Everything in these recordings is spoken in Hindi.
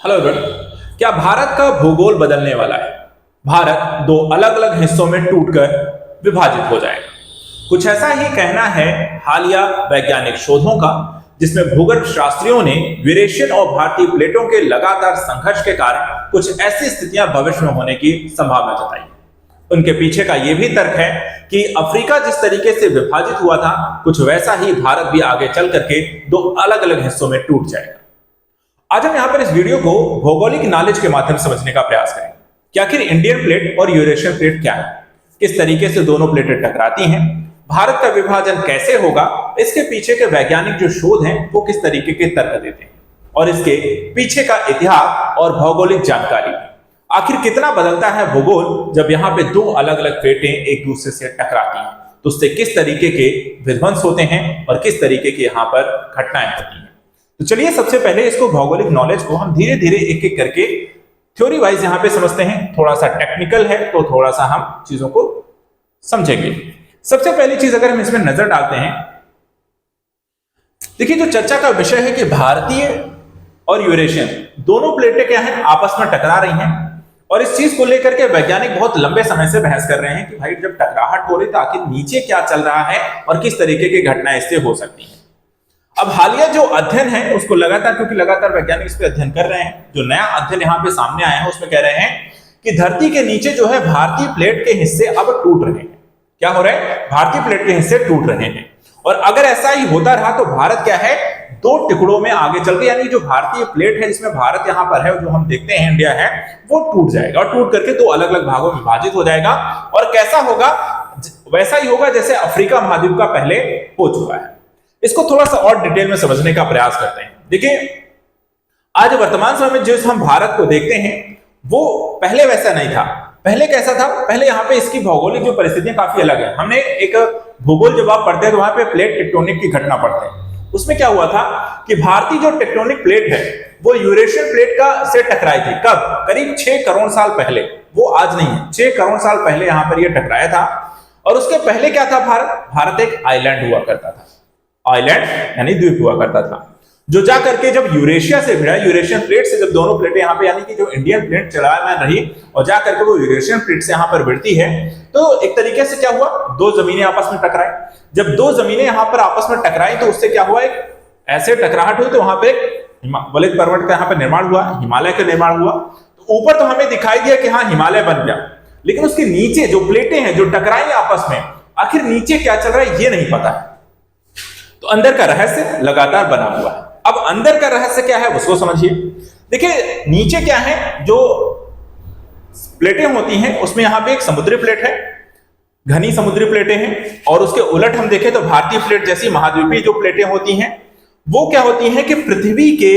Hello everyone. क्या भारत का भूगोल बदलने वाला है? भारत दो अलग अलग हिस्सों में टूटकर विभाजित हो जाएगा। कुछ ऐसा ही कहना है हालिया वैज्ञानिक शोधों का, जिसमें भूगर्भ शास्त्रियों ने यूरेशियन और भारतीय प्लेटों के लगातार संघर्ष के कारण कुछ ऐसी स्थितियां भविष्य में होने की संभावना जताई। उनके पीछे का यह भी तर्क है कि अफ्रीका जिस तरीके से विभाजित हुआ था, कुछ वैसा ही भारत भी आगे चल करके दो अलग अलग हिस्सों में टूट जाएगा। आज हम यहां पर इस वीडियो को भौगोलिक नॉलेज के माध्यम से समझने का प्रयास करेंगे कि आखिर इंडियन प्लेट और यूरेशियन प्लेट क्या है, किस तरीके से दोनों प्लेटें टकराती हैं, भारत का विभाजन कैसे होगा, इसके पीछे के वैज्ञानिक जो शोध हैं वो किस तरीके के तर्क देते हैं, और इसके पीछे का इतिहास और भौगोलिक जानकारी। आखिर कितना बदलता है भूगोल जब यहाँ पे दो अलग अलग प्लेटें एक दूसरे से टकराती हैं, तो उससे किस तरीके के विध्वंस होते हैं और किस तरीके की यहाँ पर घटनाएं होती हैं। तो चलिए सबसे पहले इसको भौगोलिक नॉलेज को हम धीरे धीरे एक एक करके थ्योरी वाइज यहां पे समझते हैं। थोड़ा सा टेक्निकल है तो थोड़ा सा हम चीजों को समझेंगे। सबसे पहली चीज अगर हम इसमें नजर डालते हैं, देखिए जो चर्चा का विषय है कि भारतीय और यूरेशियन दोनों प्लेटें क्या है आपस में टकरा रही हैं, और इस चीज को लेकर के वैज्ञानिक बहुत लंबे समय से बहस कर रहे हैं कि भाई जब टकराहट हो रही तो आखिर नीचे क्या चल रहा है और किस तरीके की घटनाएं इससे हो सकती हैं। अब हालिया जो अध्ययन है उसको क्योंकि लगातार वैज्ञानिक इस पे अध्ययन कर रहे हैं, जो नया अध्ययन यहाँ पे सामने आया है उसमें कह रहे हैं कि धरती के नीचे जो है भारतीय प्लेट के हिस्से अब टूट रहे हैं। क्या हो रहा है? भारतीय प्लेट के हिस्से टूट रहे हैं, और अगर ऐसा ही होता रहा तो भारत क्या है दो टुकड़ों में आगे चल के, यानी जो भारतीय प्लेट है जिसमें भारत यहाँ पर है, जो हम देखते हैं इंडिया है, वो टूट जाएगा और टूट करके दो अलग अलग भागों में विभाजित हो जाएगा। और कैसा होगा? वैसा ही होगा जैसे अफ्रीका महाद्वीप का पहले हो चुका है। इसको थोड़ा सा और डिटेल में समझने का प्रयास करते हैं। देखिए आज वर्तमान समय में जो हम भारत को देखते हैं वो पहले वैसा नहीं था। पहले कैसा था? पहले यहाँ पे इसकी भौगोलिक जो परिस्थितियां काफी अलग है। हमने एक भूगोल जब आप पढ़ते हैं तो वहां पे प्लेट टेक्टोनिक की घटना पढ़ते हैं। उसमें क्या हुआ था कि भारतीय जो टेक्टोनिक प्लेट है वो यूरेशियन प्लेट का से टकराई थी। कब? करीब 6 करोड़ साल पहले। वो आज नहीं है, 6 करोड़ साल पहले यहाँ पर यह टकराया था। और उसके पहले क्या था? भारत एक आइलैंड हुआ करता था। आइलैंड यानी द्वीप हुआ करता था, जो जा करके जब यूरेशिया से भिड़ा, यूरेशियन प्लेट से जब दोनों प्लेटें यहाँ पे, यानी कि जो इंडियन प्लेट चलायमान रही और जा करके वो यूरेशियन प्लेट से यहाँ पर भिड़ती है, तो एक तरीके से क्या हुआ, दो जमीनें आपस में टकराई। जब दो जमीनें यहाँ पर आपस में टकराई तो उससे क्या हुआ, एक ऐसे टकराहट हुई तो वहां पे वलित पर्वत का यहाँ पर निर्माण हुआ, हिमालय का निर्माण हुआ। तो ऊपर तो हमें दिखाई दिया कि हाँ हिमालय बन गया, लेकिन उसके नीचे जो प्लेटें हैं जो टकराई आपस में, आखिर नीचे क्या चल रहा है ये नहीं पता है। तो अंदर का रहस्य लगातार बना हुआ है। अब अंदर का रहस्य क्या है उसको समझिए। देखिए नीचे क्या है, जो प्लेटें होती हैं उसमें यहां पे एक समुद्री प्लेट है, घनी समुद्री प्लेटें हैं, और उसके उलट हम देखें तो भारतीय प्लेट जैसी महाद्वीपीय जो प्लेटें होती हैं वो क्या होती हैं कि पृथ्वी के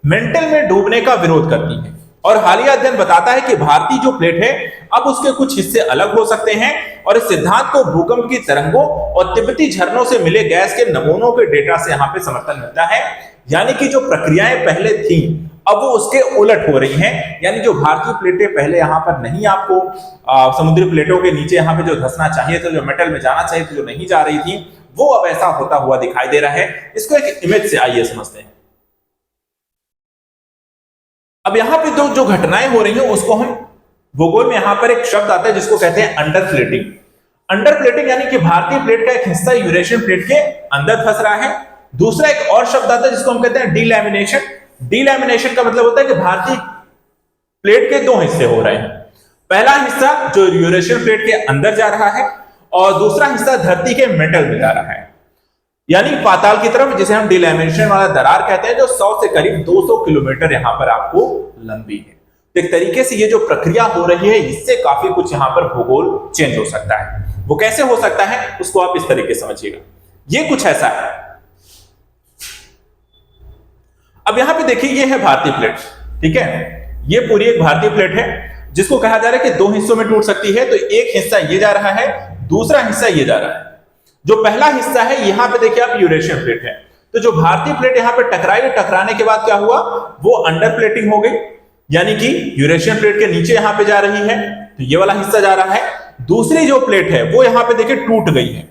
मेंटल में डूबने का विरोध करती हैं। और हालिया अध्ययन बताता है कि भारतीय जो प्लेट है अब उसके कुछ हिस्से अलग हो सकते हैं, और इस सिद्धांत को भूकंप की तरंगों और तिब्बती झरनों से मिले गैस के नमूनों के डेटा से यहां पे समर्थन मिलता है। यानी कि जो प्रक्रियाएं पहले थी अब वो उसके उलट हो रही हैं। यानी जो भारतीय प्लेटें पहले यहां पर नहीं, आपको समुद्री प्लेटों के नीचे यहां पे जो धंसना चाहिए था, जो मेटल में जाना चाहिए था, जो नहीं जा रही थी, वो अब ऐसा होता हुआ दिखाई दे रहा है। इसको एक इमेज से आइए समझते हैं। अब यहां पे जो घटनाएं हो रही हैं उसको हम भूगोल में यहां पर एक शब्द आता है जिसको कहते हैं अंडर प्लेटिंग। अंडर प्लेटिंग यानी कि भारतीय प्लेट का एक हिस्सा यूरेशियन प्लेट के अंदर फंस रहा है। दूसरा एक और शब्द आता है जिसको हम कहते हैं डीलैमिनेशन। डीलैमिनेशन का मतलब होता है कि भारतीय प्लेट के दो हिस्से हो रहे हैं। पहला हिस्सा जो यूरेशियन प्लेट के अंदर जा रहा है और दूसरा हिस्सा धरती के मेटल में जा रहा है, यानी पाताल की तरफ, जिसे हम डीलैमिनेशन वाला दरार कहते हैं, जो 100 से करीब 200 किलोमीटर यहां पर आपको लंबी है। तो एक तरीके से ये जो प्रक्रिया हो रही है इससे काफी कुछ यहां पर भूगोल चेंज हो सकता है। वो कैसे हो सकता है उसको आप इस तरीके समझिएगा। ये कुछ ऐसा है। अब यहां पे देखिए ये है भारतीय प्लेट, ठीक है, ये पूरी एक भारतीय प्लेट है जिसको कहा जा रहा है कि दो हिस्सों में टूट सकती है। तो एक हिस्सा ये जा रहा है, दूसरा हिस्सा ये जा रहा है। जो पहला हिस्सा है यहां पे देखिए आप यूरेशियन प्लेट है, तो जो भारतीय प्लेट यहां पे टकराई, टकराने के बाद क्या हुआ, वो अंडर प्लेटिंग हो गई, यानी कि यूरेशियन प्लेट के नीचे यहां पे जा रही है, तो ये वाला हिस्सा जा रहा है। दूसरी जो प्लेट है वो यहां पे देखिए टूट गई है,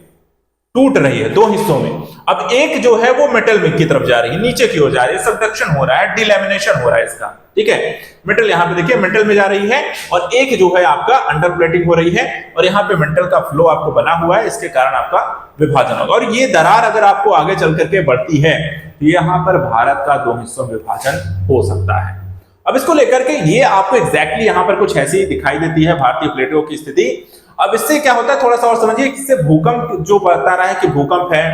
टूट रही है दो हिस्सों में। अब एक जो है वो मेटल में की तरफ जा रही है, नीचे की ओर जा रही है, सबडक्शन हो रहा है, डिलैमिनेशन हो रहा है इसका, ठीक है। मेटल यहां पे देखिए मेटल में जा रही है, और एक जो है आपका अंडर प्लेटिंग हो रही है, और यहाँ पे मेटल का फ्लो आपको बना हुआ है, इसके कारण आपका विभाजन होगा। और ये दरार अगर आपको आगे चल करके बढ़ती है तो यहाँ पर भारत का दो हिस्सों में विभाजन हो सकता है। अब इसको लेकर के ये आपको एग्जैक्टली यहाँ पर कुछ ऐसी दिखाई देती है भारतीय प्लेटों की स्थिति। अब इससे क्या होता है थोड़ा सा और समझिए, इससे भूकंप जो बता रहा है कि भूकंप है,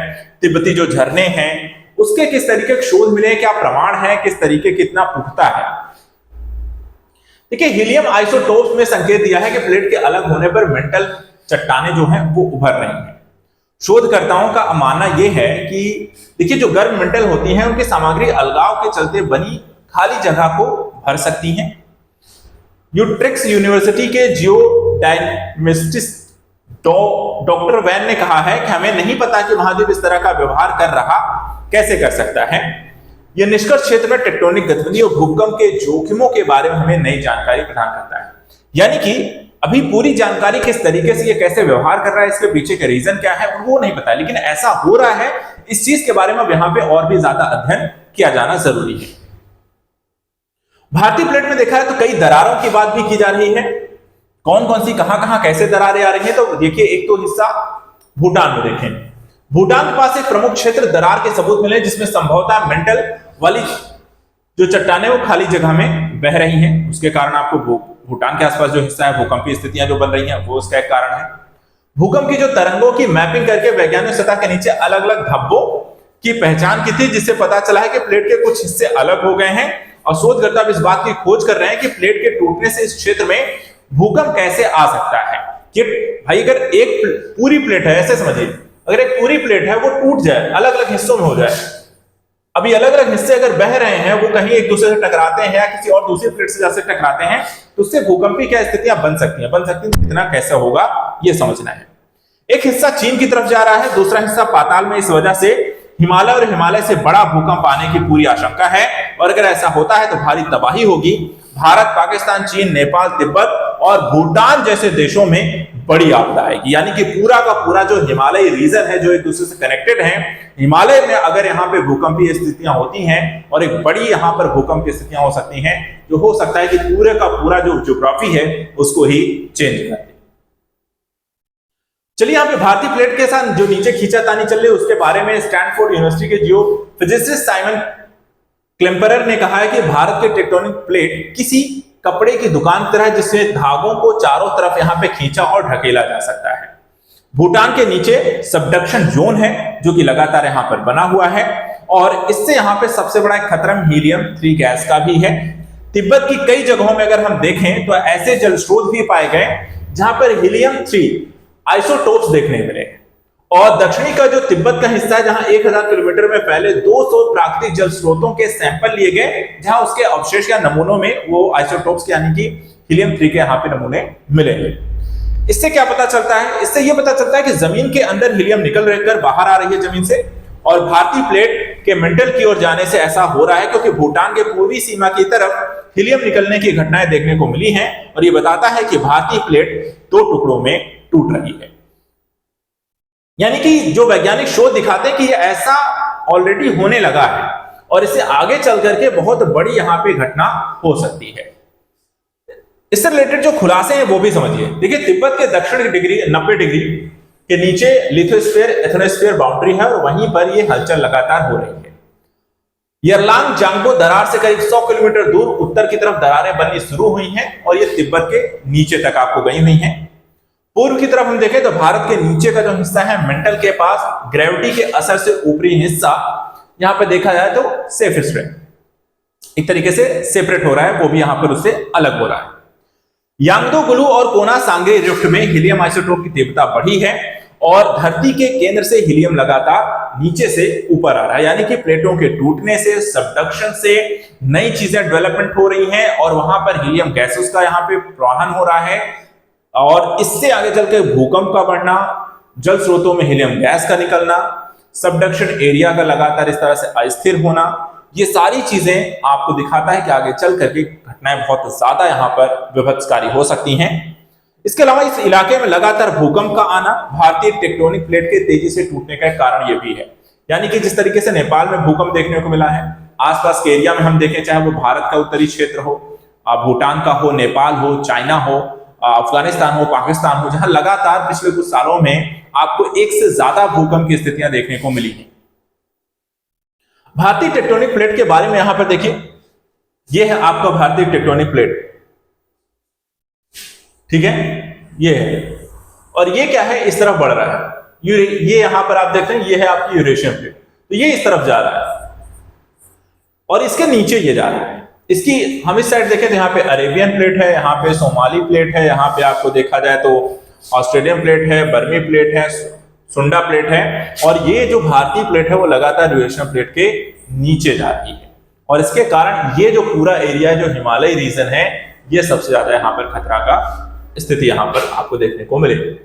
तिब्बती जो झरने हैं उसके किस तरीके के शोध मिले, क्या प्रमाण है, किस तरीके कितना पुख्ता है। देखिए हीलियम आइसोटोप्स में संकेत दिया है कि प्लेट के अलग होने पर मेंटल चट्टानें जो हैं वो उभर रही हैं। शोधकर्ताओं का मानना यह है कि देखिए जो गर्म मेंटल होती हैं उनकी सामग्री अलगाव के चलते बनी खाली जगह को भर सकती हैं। यूट्रिक्स यूनिवर्सिटी के जियोडायनेमिस्ट डॉक्टर वैन ने कहा है कि हमें नहीं पता कि महाद्वीप इस तरह का व्यवहार कर रहा कैसे कर सकता है। यह निष्कर्ष क्षेत्र में टेक्टोनिक गतिविधि और भूकंप के जोखिमों के बारे में हमें नई जानकारी प्रदान करता है। यानी कि अभी पूरी जानकारी किस तरीके से ये कैसे व्यवहार कर रहा है, इसके पीछे का रीजन क्या है वो नहीं पता, लेकिन ऐसा हो रहा है, इस चीज के बारे में अब यहां पे और भी ज्यादा अध्ययन किया जाना जरूरी है। भारतीय प्लेट में देखा है तो कई दरारों की बात भी की जा रही है। कौन कौन सी कहां कहां कैसे दरारें आ रही हैं, तो देखिए एक तो हिस्सा भूटान में देखें, भूटान के पास एक प्रमुख क्षेत्र दरार के सबूत मिले जिसमें संभवतः मेंटल वाली जो चट्टानें वो खाली जगह में बह रही हैं, उसके कारण आपको भूटान के आसपास जो हिस्सा है भूकंपीय स्थितियां जो बन रही हैं वो उसका एक कारण है। भूकंप की जो तरंगों की मैपिंग करके वैज्ञानिक सतह के नीचे अलग अलग धब्बों की पहचान की थी, जिससे पता चला है कि प्लेट के कुछ हिस्से अलग हो गए हैं, और शोधकर्ता अब इस बात की खोज कर रहे हैं कि प्लेट के टूटने से इस क्षेत्र में भूकंप कैसे आ सकता है। कि भाई अगर एक पूरी प्लेट है, ऐसे समझिए अगर एक पूरी प्लेट है वो टूट जाए, अलग अलग हिस्सों में हो जाए, अभी अलग अलग हिस्से अगर बह रहे हैं, वो कहीं एक दूसरे से टकराते हैं या किसी और दूसरी प्लेट से जैसे टकराते हैं, तो उससे भूकंपी क्या स्थितियां बन सकती हैं, कितना कैसे होगा ये समझना है। एक हिस्सा चीन की तरफ जा रहा है, दूसरा हिस्सा पाताल में, इस वजह से हिमालय और हिमालय से बड़ा भूकंप आने की पूरी आशंका है, और अगर ऐसा होता है तो भारी तबाही होगी। भारत, पाकिस्तान, चीन, नेपाल, तिब्बत और भूटान जैसे देशों में बड़ी आपदा आएगी। यानी कि पूरा का पूरा जो हिमालयी रीजन है जो एक दूसरे से कनेक्टेड है, हिमालय में अगर यहाँ पे भूकंपीय स्थितियां होती हैं और एक बड़ी यहाँ पर भूकंपीय स्थितियां हो सकती हैं, जो हो सकता है कि पूरे का पूरा जो ज्योग्राफी है उसको ही चेंज कर दे। चलिए यहाँ पे भारतीय प्लेट के साथ जो नीचे खींचातानी चल रही है उसके बारे में स्टैनफोर्ड यूनिवर्सिटी के जियो फिजिसिस्ट साइमन क्लेम्परर ने कहा है कि भारत के टेक्टोनिक प्लेट किसी कपड़े की दुकान की तरह है, जिससे धागों को चारों तरफ यहाँ पे खींचा और ढकेला जा सकता है। भूटान के नीचे सबडक्शन जोन है जो कि लगातार यहाँ पर बना हुआ है, और इससे यहाँ पे सबसे बड़ा खतरा हीलियम 3 गैस का भी है। तिब्बत की कई जगहों में अगर हम देखें तो ऐसे जल स्रोत भी पाए गए जहां पर हीलियम 3 आइसोटोप्स देखने मिले, और दक्षिणी का जो तिब्बत का हिस्सा है जहां 1000 किलोमीटर में फैले 200 प्राकृतिक जल स्रोतों के सैंपल लिए गए, जहां उसके अवशेष या नमूनों में वो आइसोटोप्स यानी कि हीलियम 3 के यहाँ पे नमूने मिले। इससे क्या पता चलता है? इससे यह पता चलता है कि जमीन के अंदर हीलियम निकल कर बाहर आ रही है जमीन से, और भारतीय प्लेट के मेंटल की ओर जाने से ऐसा हो रहा है क्योंकि भूटान के पूर्वी सीमा की तरफ हीलियम निकलने की घटनाएं देखने को मिली हैं, और यह बताता है कि भारतीय प्लेट 2 टुकड़ों में टूट रही है। यानी कि जो वैज्ञानिक शोध दिखाते हैं कि ये ऐसा ऑलरेडी होने लगा है, और इससे आगे चल करके बहुत बड़ी यहां पे घटना हो सकती है। इससे रिलेटेड जो खुलासे हैं वो भी समझिए। देखिए तिब्बत के दक्षिण डिग्री 90 डिग्री के नीचे लिथोस्फीयर एथनोस्फीयर बाउंड्री है, और वहीं पर ये हलचल लगातार हो रही है। यरलांग जांगबो दरार से करीब 100 किलोमीटर दूर उत्तर की तरफ दरारें बननी शुरू हुई हैं, और ये तिब्बत के नीचे तक आपको गई हुई हैं। पूर्व की तरफ हम देखें तो भारत के नीचे का जो हिस्सा है मेंटल के पास ग्रेविटी के असर से ऊपरी हिस्सा यहां पे देखा जाए तो सेफ स्ट्रेट एक तरीके से सेपरेट हो रहा है, वो भी यहां पर उससे अलग हो रहा है। यांगदो गुलू और कोना सांगे रिफ्ट में हीलियम आइसोटोप की तीव्रता बढ़ी है, और धरती के केंद्र से हीलियम लगातार नीचे से ऊपर आ रहा है। यानी कि प्लेटों के टूटने से, सबडक्शन से नई चीजें डेवलपमेंट हो रही हैं, और वहां पर हीलियम गैसेस का यहाँ पे प्रवाहन हो रहा है, और इससे आगे चलकर भूकंप का बढ़ना, जल स्रोतों में हीलियम गैस का निकलना, सबडक्शन एरिया का लगातार इस तरह से अस्थिर होना, ये सारी चीजें आपको दिखाता है कि आगे चल करके घटनाएं बहुत ज्यादा यहां पर विभत्सकारी हो सकती हैं। इसके अलावा इस इलाके में लगातार भूकंप का आना भारतीय टेक्टोनिक प्लेट के तेजी से टूटने का कारण यह भी है। यानी कि जिस तरीके से नेपाल में भूकंप देखने को मिला है, आसपास के एरिया में हम देखें, चाहे वो भारत का उत्तरी क्षेत्र हो, भूटान का हो, नेपाल हो, चाइना हो, अफगानिस्तान हो, पाकिस्तान हो, जहां लगातार पिछले कुछ सालों में आपको एक से ज्यादा भूकंप की स्थितियां देखने को मिली हैं। भारतीय टेक्टोनिक प्लेट के बारे में यहां पर देखिए, यह है आपका भारतीय टेक्टोनिक प्लेट, ठीक है, ये है, और ये क्या है, इस तरफ बढ़ रहा है। ये यहां पर आप देख रहे हैं, ये है आपकी यूरेशियन प्लेट, तो ये इस तरफ जा रहा है और इसके नीचे ये जा रहा है। इसकी हम इस साइड देखें तो यहाँ पे अरेबियन प्लेट है, यहाँ पे सोमाली प्लेट है, यहाँ पे आपको देखा जाए तो ऑस्ट्रेलियन प्लेट है, बर्मी प्लेट है, सुंडा प्लेट है, और ये जो भारतीय प्लेट है वो लगातार यूरेशियन प्लेट के नीचे जा रही है। और इसके कारण ये जो पूरा एरिया जो हिमालय रीजन है, ये सबसे ज्यादा यहाँ पर खतरा का स्थिति यहाँ पर आपको देखने को मिलेगी।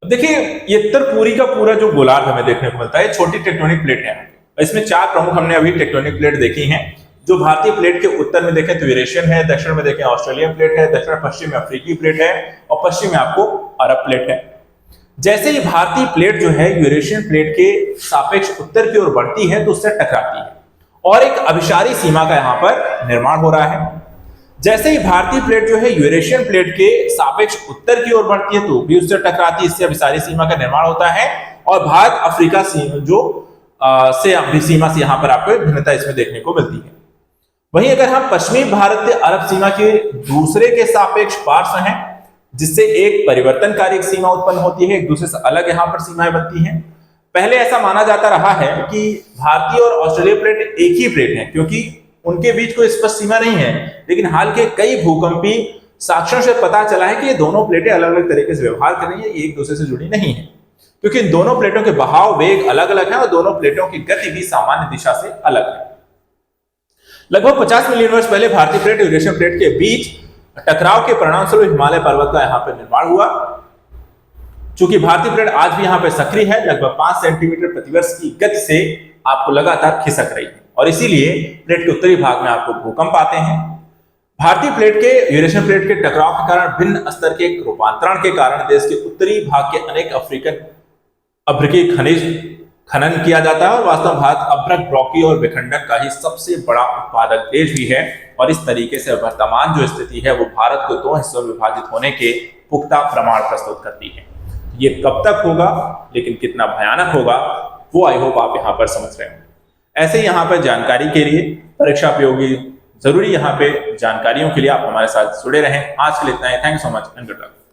देखिए, ये त्रिपुरी का पूरा जो गोलार्ध हमें देखने को मिलता है, छोटी टेक्टोनिक प्लेट है। इसमें चार प्रमुख हमने अभी टेक्टोनिक प्लेट देखी हैं। जो भारतीय प्लेट के उत्तर में देखें तो यूरेशियन है, दक्षिण में देखें ऑस्ट्रेलियन प्लेट है, दक्षिण पश्चिम में अफ्रीकी प्लेट है, और पश्चिम में आपको अरब प्लेट है। जैसे ही भारतीय प्लेट जो है यूरेशियन प्लेट के सापेक्ष उत्तर की ओर बढ़ती है तो उससे टकराती है और एक अभिसारी सीमा का यहां पर निर्माण हो रहा है। जैसे ही भारतीय प्लेट जो है यूरेशियन प्लेट के सापेक्ष उत्तर की ओर बढ़ती है तो भी उससे टकराती है, इससे अभिसारी सीमा का निर्माण होता है और भारत अफ्रीका सीमा से यहां पर आपको भिन्नता इसमें देखने को मिलती है। वहीं अगर हम पश्चिमी भारत से अरब सीमा के दूसरे के सापेक्ष पार्श्व हैं, जिससे एक परिवर्तनकारी सीमा उत्पन्न होती है, एक दूसरे से अलग यहां पर सीमाएं बनती हैं। पहले ऐसा माना जाता रहा है कि भारतीय और ऑस्ट्रेलिया प्लेट एक ही प्लेट है क्योंकि उनके बीच कोई स्पष्ट सीमा नहीं है, लेकिन हाल के कई भूकंपी साक्ष्यों से पता चला है कि ये दोनों प्लेटें अलग अलग तरीके से व्यवहार कर रही है, एक दूसरे से जुड़ी नहीं है, क्योंकि इन दोनों प्लेटों के बहाव वेग अलग अलग है और दोनों प्लेटों की गति भी सामान्य दिशा से अलग है। लगभग 50 मिलियन वर्ष पहले भारतीय प्लेट और यूरेशियन प्लेट के बीच टकराव के परिणाम स्वरूप हिमालय पर्वत का यहाँ पर निर्माण हुआ। चूंकि भारतीय प्लेट आज भी यहाँ पे सक्रिय है, लगभग 5 सेंटीमीटर प्रतिवर्ष की गति से आपको लगातार खिसक रही है और इसीलिए प्लेट के उत्तरी भाग में आपको भूकंप आते हैं। भारतीय प्लेट के यूरेशियन प्लेट के टकराव के कारण भिन्न स्तर के रूपांतरण के कारण देश के उत्तरी भाग के अनेक अफ्रीकी खनिज खनन किया जाता है और वास्तव में भारत अभ्रक, ब्रॉकी और विखंडक का ही सबसे बड़ा उत्पादक देश भी है। और इस तरीके से वर्तमान जो स्थिति है वो भारत को 2 हिस्सों में विभाजित होने के पुख्ता प्रमाण प्रस्तुत करती है। ये कब तक होगा, लेकिन कितना भयानक होगा, वो आई होप आप यहाँ पर समझ रहे हो। ऐसे ही यहाँ पर जानकारी के लिए, परीक्षा उपयोगी जरूरी यहाँ पे जानकारियों के लिए आप हमारे साथ जुड़े रहें। आज के लिए इतना ही। Thank you so much and good luck.